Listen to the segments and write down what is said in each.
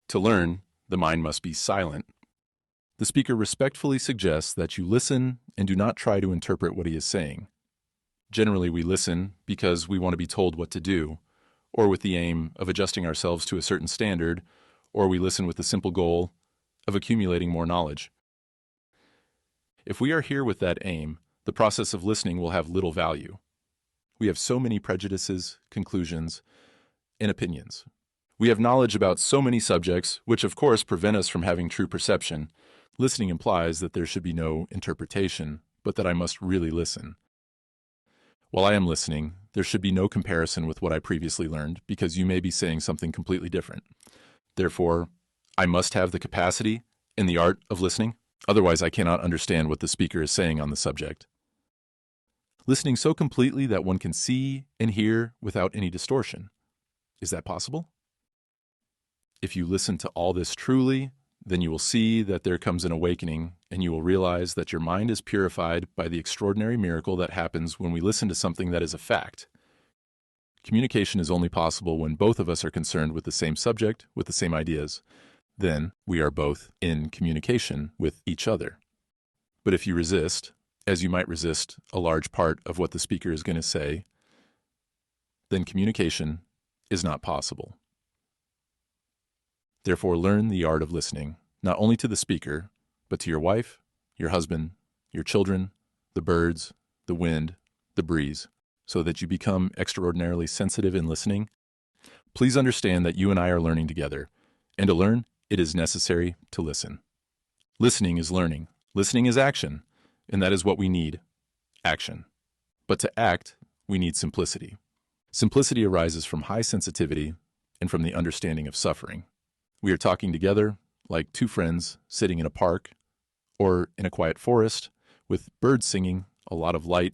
To learn, the mind must be silent. The speaker respectfully suggests that you listen and do not try to interpret what he is saying. Generally, we listen because we want to be told what to do, or with the aim of adjusting ourselves to a certain standard, or we listen with the simple goal of accumulating more knowledge. If we are here with that aim, the process of listening will have little value. We have so many prejudices, conclusions, and opinions. We have knowledge about so many subjects, which of course prevent us from having true perception. Listening implies that there should be no interpretation, but that I must really listen. While I am listening, there should be no comparison with what I previously learned, because you may be saying something completely different. Therefore, I must have the capacity and the art of listening. Otherwise, I cannot understand what the speaker is saying on the subject. Listening so completely that one can see and hear without any distortion. Is that possible? If you listen to all this truly, then you will see that there comes an awakening, and you will realize that your mind is purified by the extraordinary miracle that happens when we listen to something that is a fact. Communication is only possible when both of us are concerned with the same subject, with the same ideas. Then we are both in communication with each other. But if you resist, as you might resist a large part of what the speaker is going to say, then communication is not possible. Therefore, learn the art of listening, not only to the speaker, but to your wife, your husband, your children, the birds, the wind, the breeze, so that you become extraordinarily sensitive in listening. Please understand that you and I are learning together, and to learn, it is necessary to listen. Listening is learning. Listening is action, and that is what we need, action. But to act, we need simplicity. Simplicity arises from high sensitivity and from the understanding of suffering. We are talking together like two friends sitting in a park or in a quiet forest with birds singing, a lot of light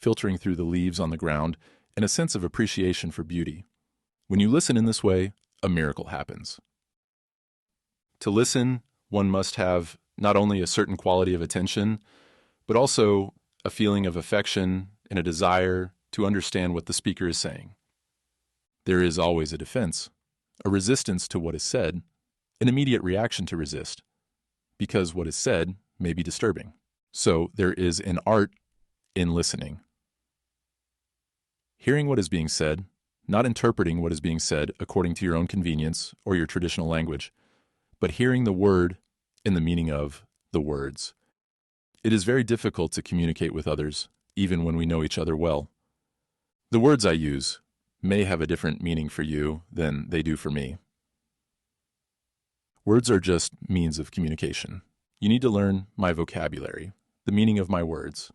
filtering through the leaves on the ground, and a sense of appreciation for beauty. When you listen in this way, a miracle happens. To listen, one must have not only a certain quality of attention, but also a feeling of affection and a desire to understand what the speaker is saying. There is always a defense, a resistance to what is said, an immediate reaction to resist, because what is said may be disturbing. So there is an art in listening. Hearing what is being said, not interpreting what is being said according to your own convenience or your traditional language, but hearing the word in the meaning of the words. It is very difficult to communicate with others, even when we know each other well. The words I use may have a different meaning for you than they do for me. Words are just means of communication. You need to learn my vocabulary, the meaning of my words,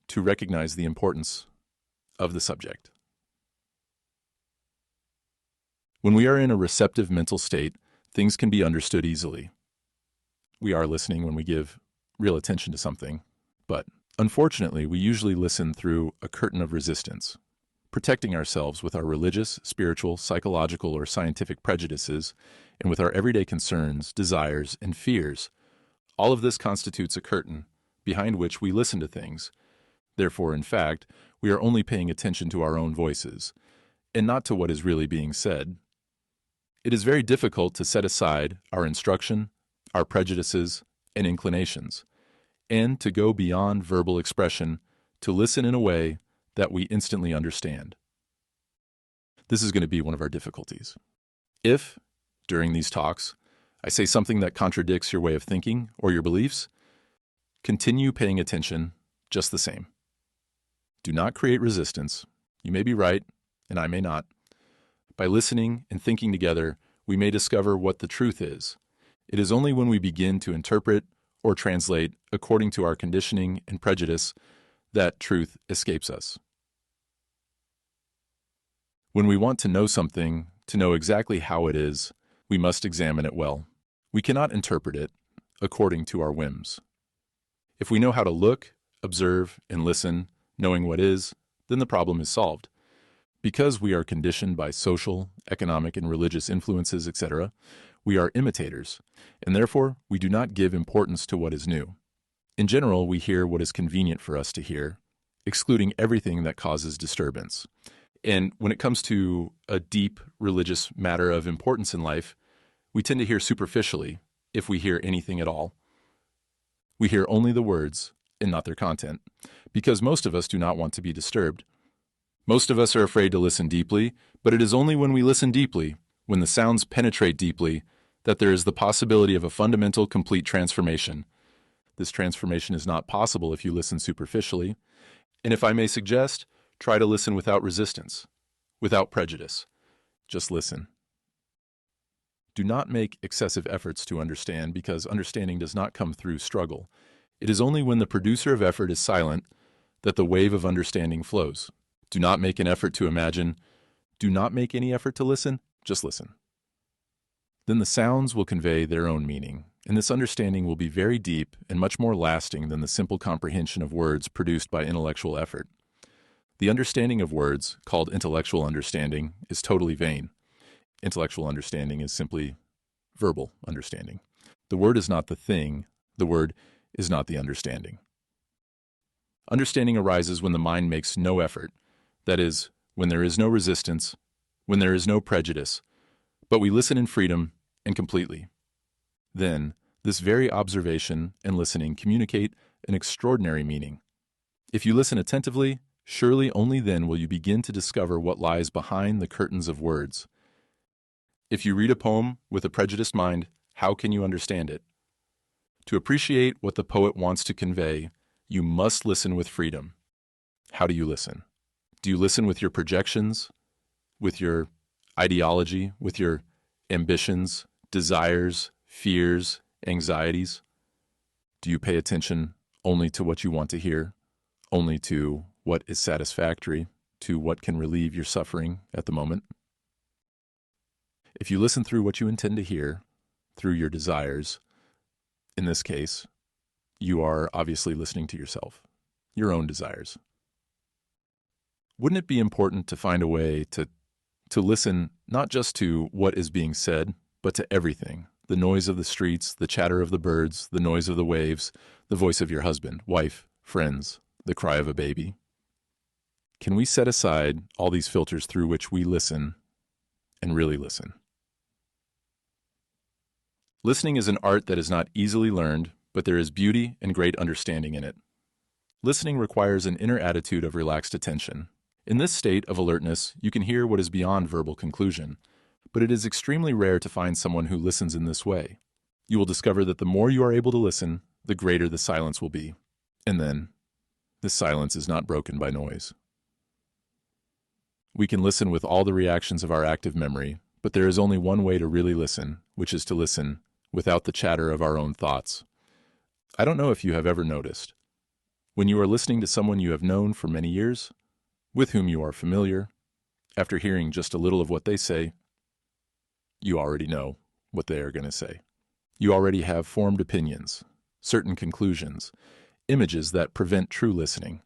to recognize the importance of the subject. When we are in a receptive mental state, things can be understood easily. We are listening when we give real attention to something, but unfortunately, we usually listen through a curtain of resistance, protecting ourselves with our religious, spiritual, psychological, or scientific prejudices, and with our everyday concerns, desires, and fears. All of this constitutes a curtain behind which we listen to things. Therefore, in fact, we are only paying attention to our own voices, and not to what is really being said. It is very difficult to set aside our instruction, our prejudices, and inclinations, and to go beyond verbal expression to listen in a way that we instantly understand. This is going to be one of our difficulties. If, during these talks, I say something that contradicts your way of thinking or your beliefs, continue paying attention just the same. Do not create resistance. You may be right, and I may not. By listening and thinking together, we may discover what the truth is. It is only when we begin to interpret or translate according to our conditioning and prejudice that truth escapes us. When we want to know something, to know exactly how it is, we must examine it well. We cannot interpret it according to our whims. If we know how to look, observe, and listen, knowing what is, then the problem is solved. Because we are conditioned by social, economic, and religious influences, etc., we are imitators, and therefore we do not give importance to what is new. In general, we hear what is convenient for us to hear, excluding everything that causes disturbance. And when it comes to a deep religious matter of importance in life, We tend to hear superficially, if we hear anything at all. We hear only the words and not their content, because most of us do not want to be disturbed. Most of us are afraid to listen deeply, but it is only when we listen deeply, when the sounds penetrate deeply, that there is the possibility of a fundamental, complete transformation. This transformation is not possible if you listen superficially, and if I may suggest, try to listen without resistance, without prejudice. Just listen. Do not make excessive efforts to understand, because understanding does not come through struggle. It is only when the producer of effort is silent that the wave of understanding flows. Do not make an effort to imagine. Do not make any effort to listen. Just listen. Then the sounds will convey their own meaning, and this understanding will be very deep and much more lasting than the simple comprehension of words produced by intellectual effort. The understanding of words, called intellectual understanding, is totally vain. Intellectual understanding is simply verbal understanding. The word is not the thing. The word is not the understanding. Understanding arises when the mind makes no effort, that is, when there is no resistance, when there is no prejudice, but we listen in freedom and completely. Then, this very observation and listening communicate an extraordinary meaning. If you listen attentively, surely only then will you begin to discover what lies behind the curtains of words. If you read a poem with a prejudiced mind, how can you understand it? To appreciate what the poet wants to convey, you must listen with freedom. How do you listen? Do you listen with your projections, with your ideology, with your ambitions, desires, fears, anxieties? Do you pay attention only to what you want to hear, only to what is satisfactory, to what can relieve your suffering at the moment? If you listen through what you intend to hear, through your desires, in this case, you are obviously listening to yourself, your own desires. Wouldn't it be important to find a way to listen not just to what is being said, but to everything? The noise of the streets, the chatter of the birds, the noise of the waves, the voice of your husband, wife, friends, the cry of a baby. Can we set aside all these filters through which we listen and really listen? Listening is an art that is not easily learned, but there is beauty and great understanding in it. Listening requires an inner attitude of relaxed attention. In this state of alertness, you can hear what is beyond verbal conclusion, but it is extremely rare to find someone who listens in this way. You will discover that the more you are able to listen, the greater the silence will be. And then, this silence is not broken by noise. We can listen with all the reactions of our active memory, but there is only one way to really listen, which is to listen without the chatter of our own thoughts. I don't know if you have ever noticed. When you are listening to someone you have known for many years, with whom you are familiar, after hearing just a little of what they say, you already know what they are going to say. You already have formed opinions, certain conclusions, images that prevent true listening.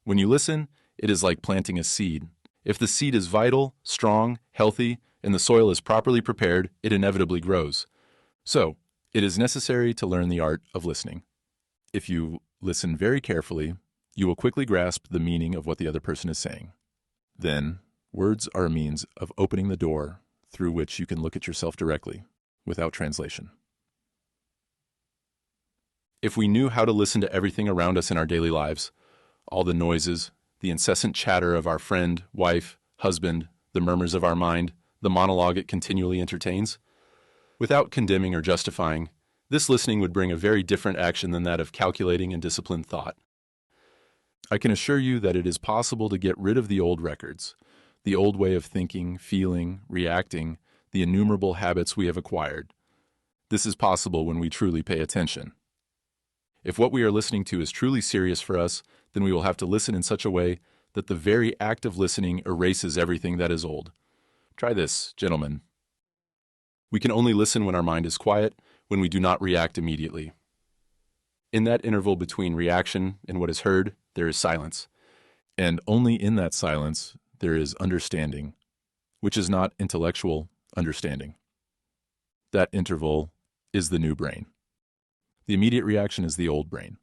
When you listen, it is like planting a seed. If the seed is vital, strong, healthy, and the soil is properly prepared, it inevitably grows. So, it is necessary to learn the art of listening. If you listen very carefully, you will quickly grasp the meaning of what the other person is saying. Then, words are a means of opening the door through which you can look at yourself directly, without translation. If we knew how to listen to everything around us in our daily lives, all the noises, the incessant chatter of our friend, wife, husband, the murmurs of our mind, the monologue it continually entertains, without condemning or justifying, this listening would bring a very different action than that of calculating and disciplined thought. I can assure you that it is possible to get rid of the old records, the old way of thinking, feeling, reacting, the innumerable habits we have acquired. This is possible when we truly pay attention. If what we are listening to is truly serious for us, then we will have to listen in such a way that the very act of listening erases everything that is old. Try this, gentlemen. We can only listen when our mind is quiet, when we do not react immediately. In that interval between reaction and what is heard, there is silence. And only in that silence, there is understanding, which is not intellectual understanding. That interval is the new brain. The immediate reaction is the old brain.